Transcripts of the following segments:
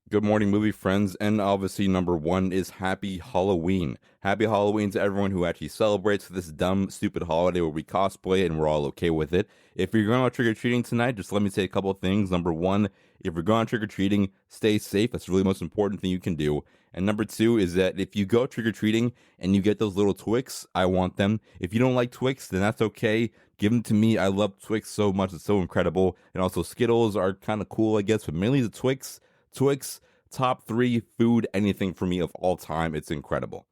Good morning, movie friends, and obviously number one is Happy Halloween. Happy Halloween to everyone who actually celebrates this dumb, stupid holiday where we cosplay and we're all okay with it. If you're going out trick-or-treating tonight, just let me say a couple of things. Number one, if you're going out trick-or-treating, stay safe. That's really the most important thing you can do. And number two is that if you go trick-or-treating and you get those little Twix, I want them. If you don't like Twix, then that's okay. Give them to me. I love Twix so much. It's so incredible. And also Skittles are kind of cool, I guess, but mainly the Twix. Twix, top three food anything for me of all time. It's incredible.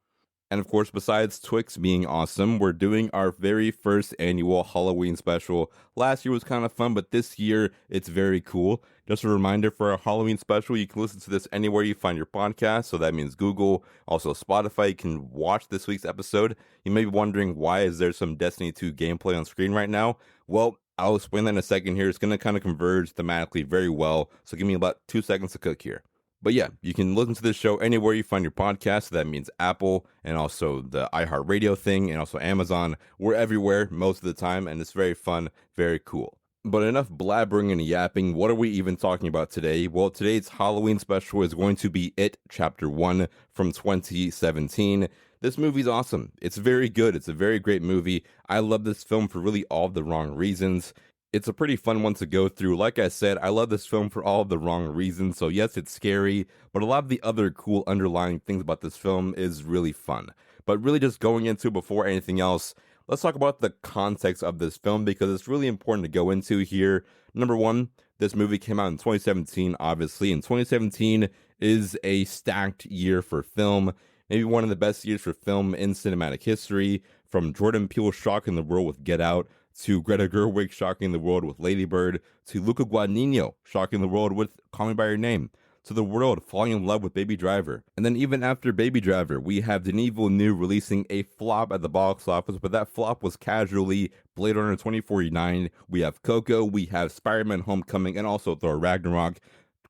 And of course, besides Twix being awesome, we're doing our very first annual Halloween special. Last year was kind of fun, but this year it's very cool. Just a reminder for our Halloween special, you can listen to this anywhere you find your podcast. So that means Google, also Spotify. You can watch this week's episode. You may be wondering, why is there some Destiny 2 gameplay on screen right now? Well, I'll explain that in a second here. It's going to kind of converge thematically very well. So give me about 2 seconds to cook here. But yeah, you can listen to this show anywhere you find your podcast. So that means Apple and also the iHeartRadio thing and also Amazon. We're everywhere most of the time, and it's very fun, very cool. But enough blabbering and yapping. What are we even talking about today? Well, today's Halloween special is going to be It Chapter 1 from 2017. This movie's awesome. It's very good. It's a very great movie. I love this film for really all the wrong reasons. It's a pretty fun one to go through. Like I said, I love this film for all of the wrong reasons. So yes, it's scary, but a lot of the other cool underlying things about this film is really fun. But really just going into before anything else, let's talk about the context of this film because it's really important to go into here. Number one, this movie came out in 2017, obviously, and 2017 is a stacked year for film. Maybe one of the best years for film in cinematic history, from Jordan Peele shocking the world with Get Out, to Greta Gerwig shocking the world with Lady Bird, to Luca Guadagnino shocking the world with Call Me By Your Name, to the world falling in love with Baby Driver. And then even after Baby Driver, we have Denis Villeneuve releasing a flop at the box office, but that flop was casually Blade Runner 2049. We have Coco, we have Spider-Man Homecoming, and also Thor Ragnarok.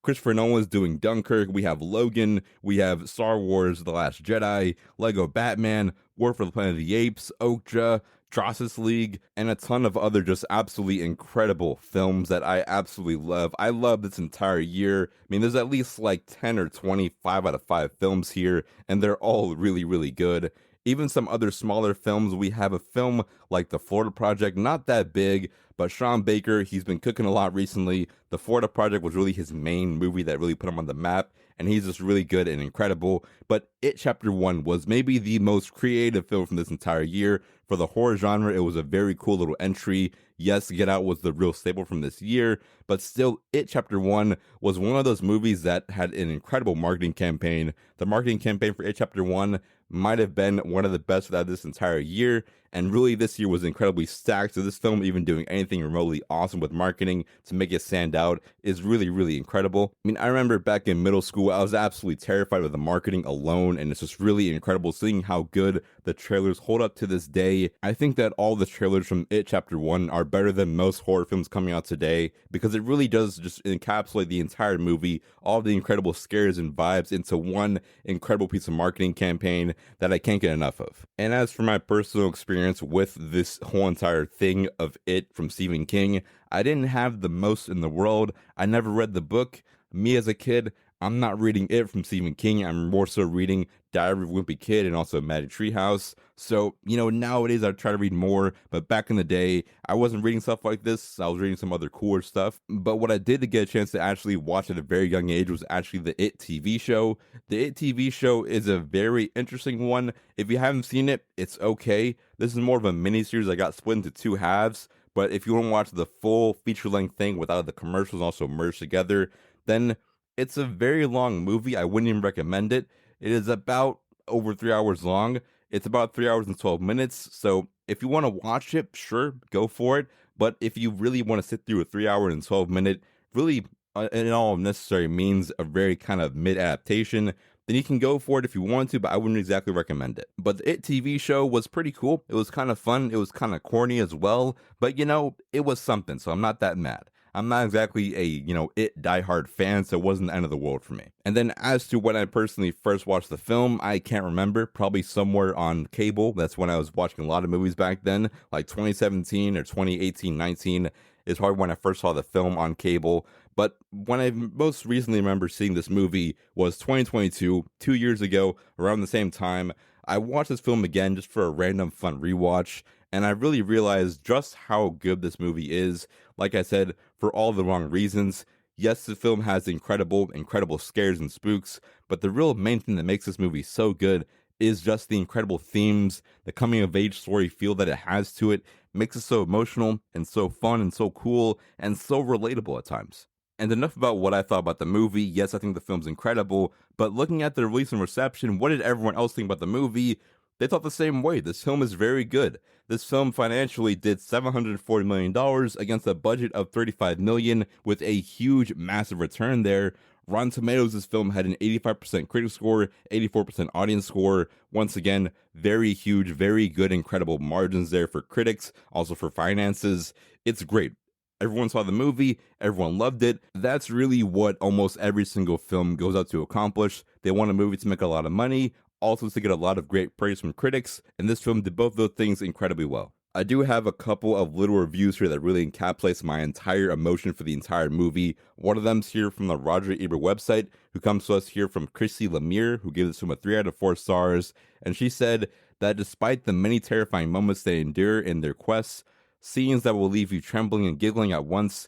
Christopher Nolan's doing Dunkirk. We have Logan. We have Star Wars The Last Jedi, Lego Batman, War for the Planet of the Apes, Okja, Justice League, and a ton of other just absolutely incredible films that I absolutely love. I love this entire year. I mean, there's at least like 10 or 25 out of 5 films here, and they're all really, really good. Even some other smaller films. We have a film like The Florida Project, not that big, but Sean Baker, he's been cooking a lot recently. The Florida Project was really his main movie that really put him on the map, and he's just really good and incredible. But It Chapter 1 was maybe the most creative film from this entire year. For the horror genre, it was a very cool little entry. Yes, Get Out was the real staple from this year, but still, It Chapter 1 was one of those movies that had an incredible marketing campaign. The marketing campaign for It Chapter 1 might have been one of the best of this entire year, and really this year was incredibly stacked. So this film even doing anything remotely awesome with marketing to make it stand out is really, really incredible. I mean, I remember back in middle school, I was absolutely terrified with the marketing alone, and it's just really incredible seeing how good the trailers hold up to this day. I think that all the trailers from It Chapter 1 are better than most horror films coming out today because it really does just encapsulate the entire movie, all the incredible scares and vibes into one incredible piece of marketing campaign that I can't get enough of. And as for my personal experience with this whole entire thing of It from Stephen King, I didn't have the most in the world. I never read the book. Me as a kid, I'm not reading It from Stephen King. I'm more so reading Diary of a Wimpy Kid and also Magic Treehouse. So, nowadays I try to read more, but back in the day, I wasn't reading stuff like this. I was reading some other cooler stuff. But what I did to get a chance to actually watch at a very young age was actually the It TV show. The It TV show is a very interesting one. If you haven't seen it, it's okay. This is more of a miniseries that got split into 2 halves. But if you want to watch the full feature-length thing without the commercials also merged together, then it's a very long movie. I wouldn't even recommend it. It is about over 3 hours long. It's about 3 hours and 12 minutes. So if you want to watch it, sure, go for it. But if you really want to sit through a 3 hour and 12-minute, really, in all necessary means, a very kind of mid-adaptation, then you can go for it if you want to, but I wouldn't exactly recommend it. But the It TV show was pretty cool. It was kind of fun. It was kind of corny as well. But, it was something, so I'm not that mad. I'm not exactly a, It diehard fan, so it wasn't the end of the world for me. And then as to when I personally first watched the film, I can't remember. Probably somewhere on cable. That's when I was watching a lot of movies back then, like 2017 or 2018, 19. is probably when I first saw the film on cable. But when I most recently remember seeing this movie was 2022, 2 years ago, around the same time. I watched this film again just for a random fun rewatch, and I really realized just how good this movie is. Like I said, for all the wrong reasons. Yes, the film has incredible scares and spooks, but the real main thing that makes this movie so good is just the incredible themes, the coming of age story feel that it has to it, makes it so emotional and so fun and so cool and so relatable at times. And enough about what I thought about the movie. Yes, I think the film's incredible, but looking at the release and reception, what did everyone else think about the movie? They thought the same way. This film is very good. This film financially did $740 million against a budget of $35 million with a huge, massive return there. Rotten Tomatoes, this film had an 85% critic score, 84% audience score. Once again, very huge, very good, incredible margins there for critics, also for finances. It's great. Everyone saw the movie, everyone loved it. That's really what almost every single film goes out to accomplish. They want a movie to make a lot of money, also to get a lot of great praise from critics, and this film did both those things incredibly well. I do have a couple of little reviews here that really encapsulates my entire emotion for the entire movie. One of them's here from the Roger Ebert website, who comes to us here from Chrissy Lemire, who gave this film a 3 out of 4 stars, and she said that despite the many terrifying moments they endure in their quests, scenes that will leave you trembling and giggling at once,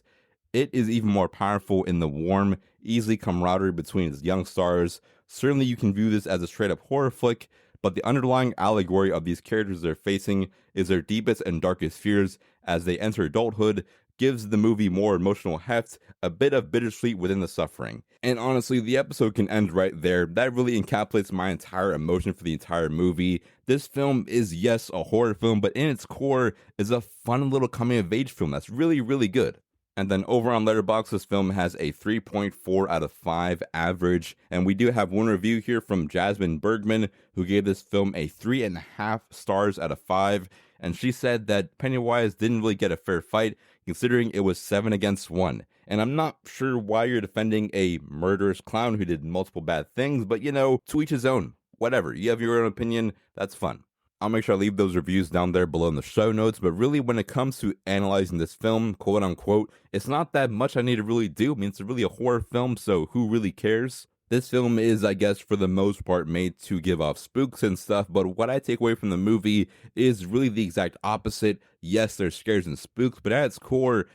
it is even more powerful in the warm, easy camaraderie between its young stars. Certainly you can view this as a straight-up horror flick, but the underlying allegory of these characters they're facing is their deepest and darkest fears as they enter adulthood, gives the movie more emotional heft, a bit of bittersweet within the suffering. And honestly, the episode can end right there. That really encapsulates my entire emotion for the entire movie. This film is, yes, a horror film, but in its core is a fun little coming-of-age film that's really, really good. And then over on Letterboxd, this film has a 3.4 out of 5 average. And we do have one review here from Jasmine Bergman, who gave this film a 3.5 stars out of 5. And she said that Pennywise didn't really get a fair fight, considering it was 7 against 1. And I'm not sure why you're defending a murderous clown who did multiple bad things, but to each his own. Whatever. You have your own opinion. That's fun. I'll make sure I leave those reviews down there below in the show notes, but really when it comes to analyzing this film, quote unquote, it's not that much I need to really do. I mean, it's really a horror film, so who really cares? This film is, I guess, for the most part made to give off spooks and stuff, but what I take away from the movie is really the exact opposite. Yes, there's scares and spooks, but at its core,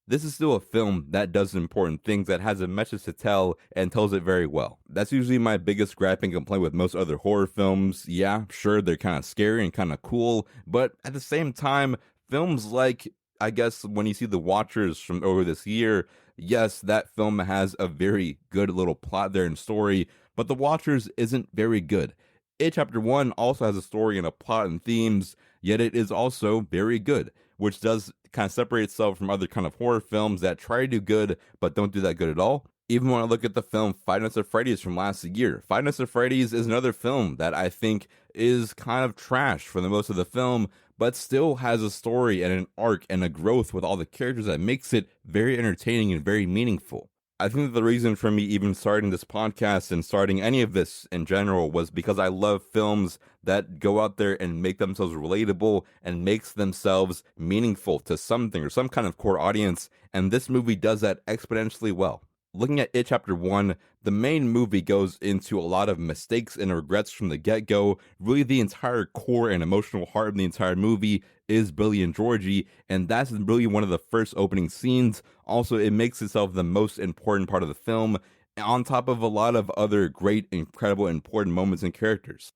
this is still a film that does important things, that has a message to tell and tells it very well. That's usually my biggest gripe and complaint with most other horror films. Yeah, sure, they're kind of scary and kind of cool, but at the same time, films like, I guess, when you see The Watchers from over this year, yes, that film has a very good little plot there and story, but The Watchers isn't very good. It Chapter 1 also has a story and a plot and themes, yet it is also very good, which does kind of separate itself from other kind of horror films that try to do good but don't do that good at all. Even when I look at the film Five Nights at Freddy's from last year, Five Nights at Freddy's is another film that I think is kind of trash for the most of the film, but still has a story and an arc and a growth with all the characters that makes it very entertaining and very meaningful. I think that the reason for me even starting this podcast and starting any of this in general was because I love films that go out there and make themselves relatable and makes themselves meaningful to something or some kind of core audience, and this movie does that exponentially well. Looking at It Chapter 1, the main movie goes into a lot of mistakes and regrets from the get-go. Really, the entire core and emotional heart of the entire movie is Billy and Georgie, and that's really one of the first opening scenes. Also, it makes itself the most important part of the film, on top of a lot of other great, incredible, important moments and characters.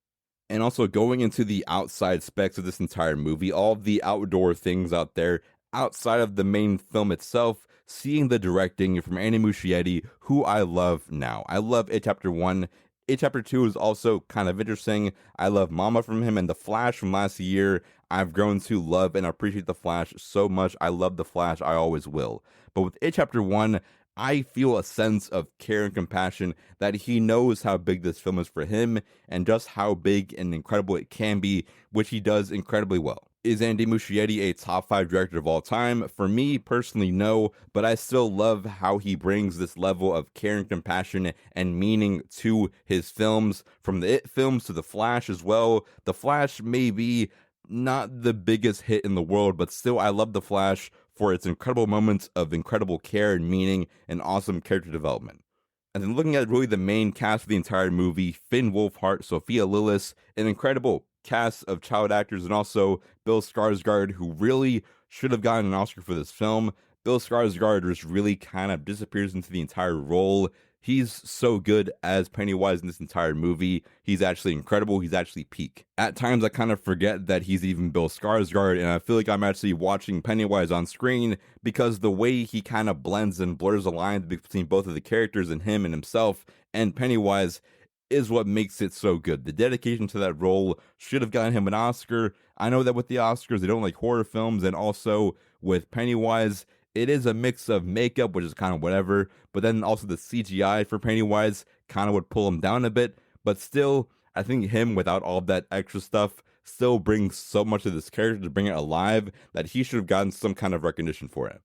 And also going into the outside specs of this entire movie, all of the outdoor things out there, outside of the main film itself, seeing the directing from Andy Muschietti, who I love now. I love It Chapter 1. It Chapter 2 is also kind of interesting. I love Mama from him and The Flash from last year. I've grown to love and appreciate The Flash so much. I love The Flash. I always will. But with It Chapter 1, I feel a sense of care and compassion that he knows how big this film is for him and just how big and incredible it can be, which he does incredibly well. Is Andy Muschietti a top 5 director of all time? For me, personally, no, but I still love how he brings this level of care and compassion and meaning to his films, from the It films to The Flash as well. The Flash may be not the biggest hit in the world, but still, I love The Flash for its incredible moments of incredible care and meaning and awesome character development. And then looking at really the main cast of the entire movie, Finn Wolfhard, Sophia Lillis, an incredible cast of child actors, and also Bill Skarsgård, who really should have gotten an Oscar for this film. Bill Skarsgård just really kind of disappears into the entire role. He's so good as Pennywise in this entire movie. He's actually incredible. He's actually peak. At times, I kind of forget that he's even Bill Skarsgård, and I feel like I'm actually watching Pennywise on screen because the way he kind of blends and blurs the lines between both of the characters and him and himself and Pennywise is what makes it so good. The dedication to that role should have gotten him an Oscar. I know that with the Oscars, they don't like horror films, and also with Pennywise, it is a mix of makeup, which is kind of whatever, but then also the CGI for Pennywise kind of would pull him down a bit. But still, I think him without all of that extra stuff still brings so much of this character to bring it alive that he should have gotten some kind of recognition for it.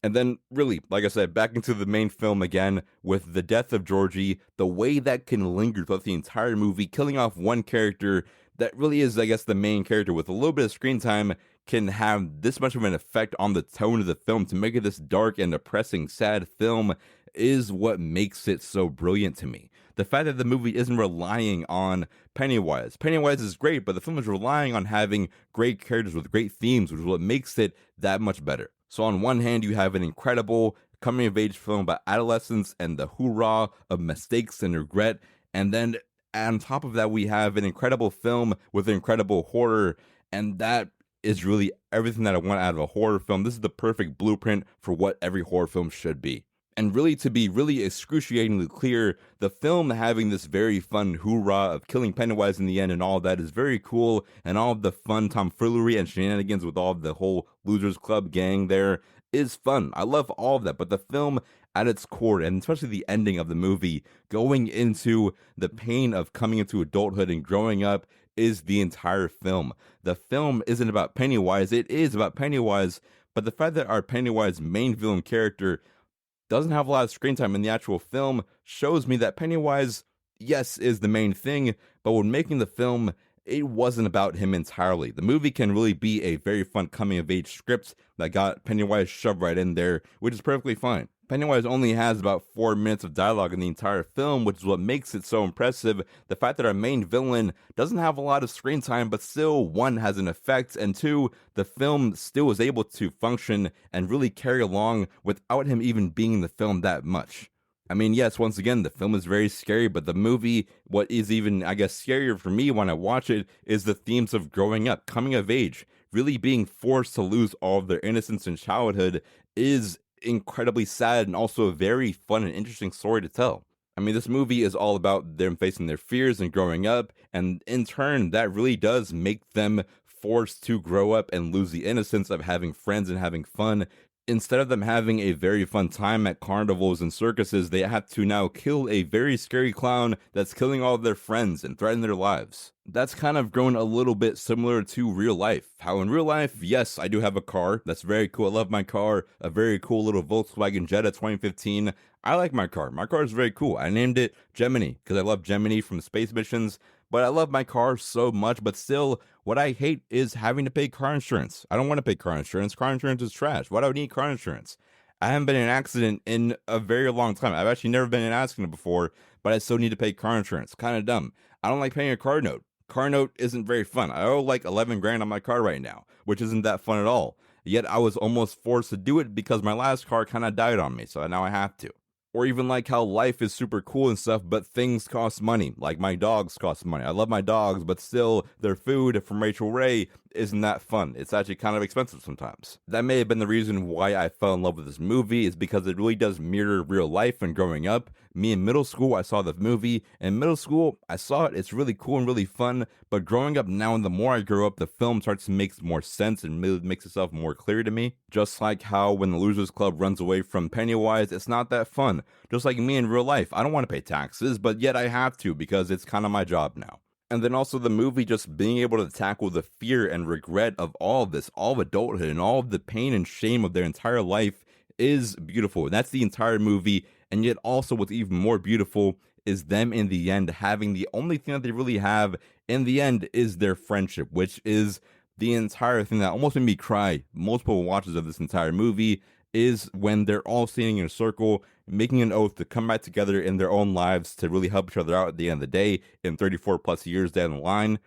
And then, really, like I said, back into the main film again with the death of Georgie, the way that can linger throughout the entire movie, killing off one character that really is, I guess, the main character with a little bit of screen time can have this much of an effect on the tone of the film to make it this dark and depressing, sad film is what makes it so brilliant to me. The fact that the movie isn't relying on Pennywise. Pennywise is great, but the film is relying on having great characters with great themes, which is what makes it that much better. So on one hand, you have an incredible coming-of-age film about adolescence and the hoorah of mistakes and regret, and then on top of that, we have an incredible film with incredible horror, and that is really everything that I want out of a horror film. This is the perfect blueprint for what every horror film should be. And really, to be really excruciatingly clear, the film having this very fun hoorah of killing Pennywise in the end and all of that is very cool, and all of the fun tomfoolery and shenanigans with all of the whole Losers Club gang there is fun. I love all of that, but the film at its core, and especially the ending of the movie, going into the pain of coming into adulthood and growing up is the entire film. The film isn't about Pennywise, it is about Pennywise, but the fact that our Pennywise main villain character doesn't have a lot of screen time in the actual film shows me that Pennywise, yes, is the main thing, but when making the film, it wasn't about him entirely. The movie can really be a very fun coming-of-age script that got Pennywise shoved right in there, which is perfectly fine. Pennywise only has about 4 minutes of dialogue in the entire film, which is what makes it so impressive. The fact that our main villain doesn't have a lot of screen time, but still, one, has an effect, and two, the film still is able to function and really carry along without him even being in the film that much. I mean, yes, once again, the film is very scary, but the movie, what is even, I guess, scarier for me when I watch it, is the themes of growing up, coming of age, really being forced to lose all of their innocence and childhood is incredibly sad and also a very fun and interesting story to tell. I mean, this movie is all about them facing their fears and growing up, and in turn, that really does make them forced to grow up and lose the innocence of having friends and having fun. Instead of them having a very fun time at carnivals and circuses, they have to now kill a very scary clown that's killing all of their friends and threatening their lives. That's kind of grown a little bit similar to real life. How in real life, yes, I do have a car. That's very cool. I love my car. A very cool little Volkswagen Jetta 2015. I like my car. My car is very cool. I named it Gemini because I love Gemini from space missions. But I love my car so much, but still, what I hate is having to pay car insurance. I don't want to pay car insurance. Car insurance is trash. Why do I need car insurance? I haven't been in an accident in a very long time. I've actually never been in an accident before, but I still need to pay car insurance. Kind of dumb. I don't like paying a car note. Car note isn't very fun. I owe like 11 grand on my car right now, which isn't that fun at all. Yet I was almost forced to do it because my last car kind of died on me, so now I have to. Or even like how life is super cool and stuff, but things cost money. Like my dogs cost money. I love my dogs, but still, their food from Rachel Ray isn't that fun. It's actually kind of expensive sometimes. That may have been the reason why I fell in love with this movie, is because it really does mirror real life and growing up. Me in middle school, I saw the movie. In middle school, I saw it. It's really cool and really fun. But growing up now, and the more I grow up, the film starts to make more sense and makes itself more clear to me. Just like how when the Losers Club runs away from Pennywise, it's not that fun. Just like me in real life, I don't want to pay taxes, but yet I have to because it's kind of my job now. And then also the movie just being able to tackle the fear and regret of all of this, all of adulthood, and all of the pain and shame of their entire life is beautiful. And that's the entire movie. And yet also what's even more beautiful is them in the end having the only thing that they really have in the end is their friendship, which is the entire thing that almost made me cry multiple watches of this entire movie is when they're all standing in a circle, making an oath to come back together in their own lives to really help each other out at the end of the day in 34 plus years down the line,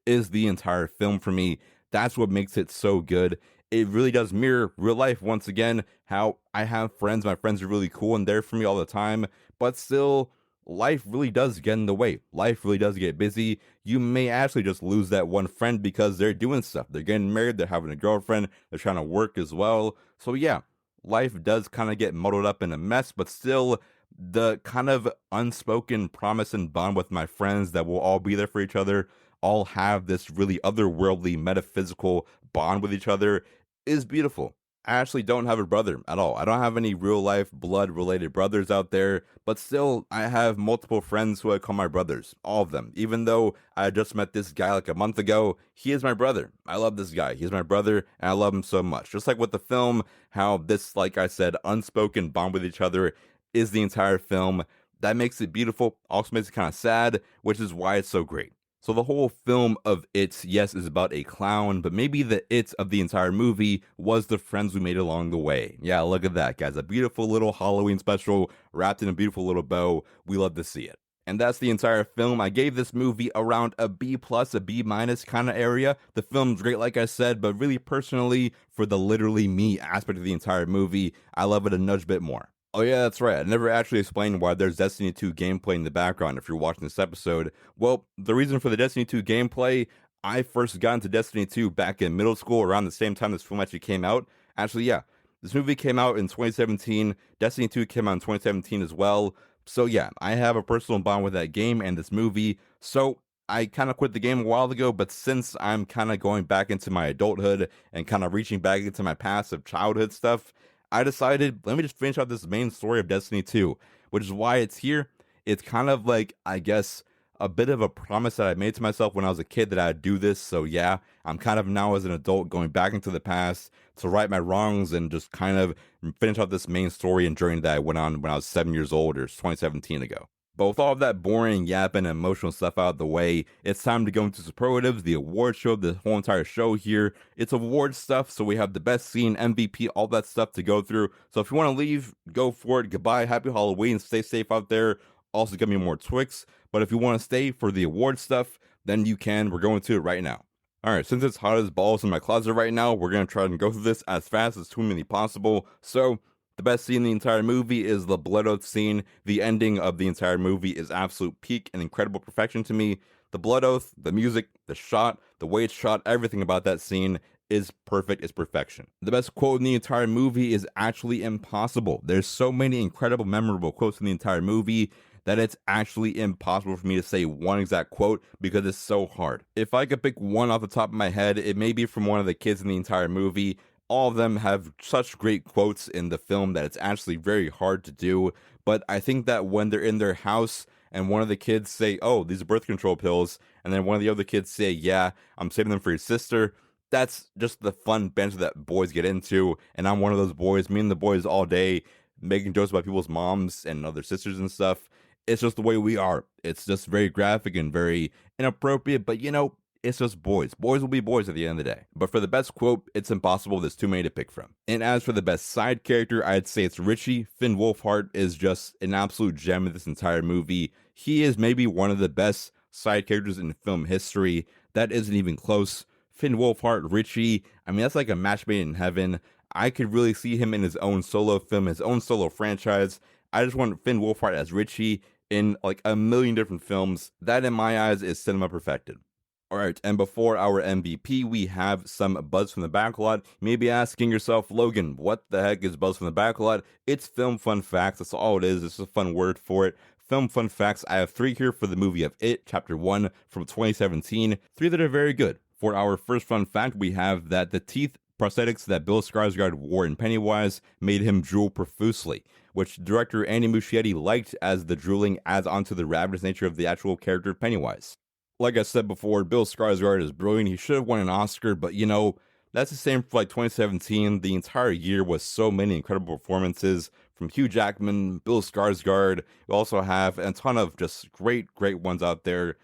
is the entire film for me. That's what makes it so good. It really does mirror real life once again, how I have friends, my friends are really cool and there for me all the time, but still, life really does get in the way. Life really does get busy. You may actually just lose that one friend because they're doing stuff. They're getting married, they're having a girlfriend, they're trying to work as well. So, yeah, life does kind of get muddled up in a mess, but still, the kind of unspoken promise and bond with my friends that we'll all be there for each other, all have this really otherworldly, metaphysical bond with each other is beautiful. I actually don't have a brother at all. I don't have any real life blood related brothers out there, but still, I have multiple friends who I call my brothers. All of them. Even though I just met this guy like a month ago, he is my brother. I love this guy. He's my brother, and I love him so much. Just like with the film, how this, like I said, unspoken bond with each other is the entire film. That makes it beautiful, also makes it kind of sad, which is why it's so great. So the whole film of It, yes, is about a clown, but maybe the It of the entire movie was the friends we made along the way. Yeah, look at that, guys. A beautiful little Halloween special wrapped in a beautiful little bow. We love to see it. And that's the entire film. I gave this movie around a B plus, a B minus kind of area. The film's great, like I said, but really personally, for the literally me aspect of the entire movie, I love it a nudge bit more. Oh yeah, that's right. I never actually explained why there's Destiny 2 gameplay in the background if you're watching this episode. Well, the reason for the Destiny 2 gameplay, I first got into Destiny 2 back in middle school around the same time this film actually came out. Actually, yeah, this movie came out in 2017. Destiny 2 came out in 2017 as well. So yeah, I have a personal bond with that game and this movie. So I kind of quit the game a while ago, but since I'm kind of going back into my adulthood and kind of reaching back into my past of childhood stuff, I decided, let me just finish out this main story of Destiny 2, which is why it's here. It's kind of like, I guess, a bit of a promise that I made to myself when I was a kid that I'd do this. So yeah, I'm kind of now as an adult going back into the past to right my wrongs and just kind of finish out this main story and journey that I went on when I was 7 years old or 2017 ago. But with all of that boring, yapping, and emotional stuff out of the way, it's time to go into superlatives, the award show, the whole entire show here. It's award stuff, so we have the best scene, MVP, all that stuff to go through. So if you want to leave, go for it. Goodbye, happy Halloween, stay safe out there. Also, give me more Twix. But if you want to stay for the award stuff, then you can. We're going to it right now. Alright, since it's hot as balls in my closet right now, we're going to try and go through this as fast as humanly possible. So, the best scene in the entire movie is the blood oath scene. The ending of the entire movie is absolute peak and incredible perfection to me. The blood oath, the music, the shot, the way it's shot, everything about that scene is perfect, it's perfection. The best quote in the entire movie is actually impossible. There's so many incredible, memorable quotes in the entire movie that it's actually impossible for me to say one exact quote because it's so hard. If I could pick one off the top of my head, it may be from one of the kids in the entire movie. All of them have such great quotes in the film that it's actually very hard to do. But I think that when they're in their house and one of the kids say, "Oh, these are birth control pills," and then one of the other kids say, "Yeah, I'm saving them for your sister," that's just the fun banter that boys get into. And I'm one of those boys, me and the boys all day, making jokes about people's moms and other sisters and stuff. It's just the way we are. It's just very graphic and very inappropriate, but it's just boys. Boys will be boys at the end of the day. But for the best quote, it's impossible. There's too many to pick from. And as for the best side character, I'd say it's Richie. Finn Wolfhard is just an absolute gem in this entire movie. He is maybe one of the best side characters in film history. That isn't even close. Finn Wolfhard, Richie, I mean, that's like a match made in heaven. I could really see him in his own solo film, his own solo franchise. I just want Finn Wolfhard as Richie in like a million different films. That, in my eyes, is cinema perfected. Alright, and before our MVP, we have some buzz from the backlot. You may be asking yourself, Logan, what the heck is buzz from the backlot? It's film fun facts, that's all it is. It's a fun word for it. Film fun facts, I have 3 here for the movie of It, Chapter 1 from 2017. 3 that are very good. For our first fun fact, we have that the teeth prosthetics that Bill Skarsgård wore in Pennywise made him drool profusely, which director Andy Muschietti liked as the drooling adds onto the ravenous nature of the actual character Pennywise. Like I said before, Bill Skarsgård is brilliant. He should have won an Oscar, but that's the same for like 2017. The entire year was so many incredible performances from Hugh Jackman, Bill Skarsgård. We also have a ton of just great ones out there.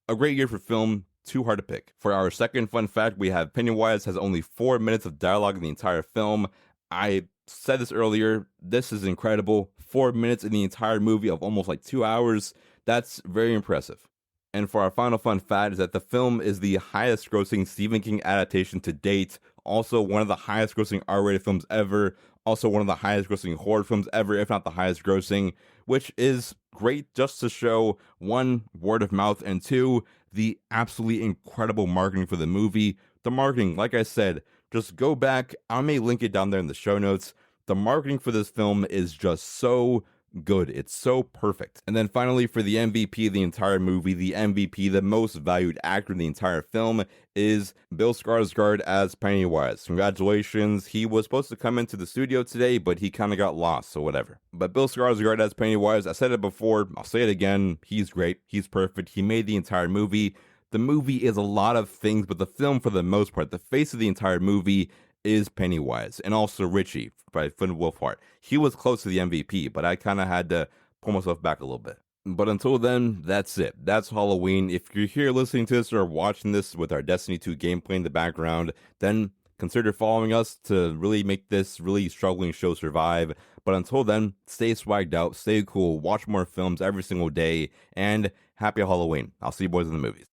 A great year for film. too hard to pick. For our second fun fact, we have Pennywise has only 4 minutes of dialogue in the entire film. I said this earlier, this is incredible. 4 minutes in the entire movie of almost like 2 hours. That's very impressive. And for our final fun fact is that the film is the highest grossing Stephen King adaptation to date, also one of the highest grossing R-rated films ever, also one of the highest grossing horror films ever, if not the highest grossing, which is great just to show, one, word of mouth, and two, the absolutely incredible marketing for the movie. The marketing, like I said, just go back, I may link it down there in the show notes. The marketing for this film is just so good. It's so perfect. And then finally, for the MVP of the entire movie, the MVP, the most valued actor in the entire film, is Bill Skarsgård as Pennywise. Congratulations. He was supposed to come into the studio today, but he kind of got lost, so whatever. But Bill Skarsgård as Pennywise, I said it before, I'll say it again, he's great. He's perfect. He made the entire movie. The movie is a lot of things, but the film, for the most part, the face of the entire movie is Pennywise, and also Richie by Finn Wolfhard. He was close to the MVP, but I kind of had to pull myself back a little bit. But until then, that's it. That's Halloween. If you're here listening to this or watching this with our Destiny 2 gameplay in the background, then consider following us to really make this really struggling show survive. But until then, stay swagged out, stay cool, watch more films every single day, and happy Halloween. I'll see you boys in the movies.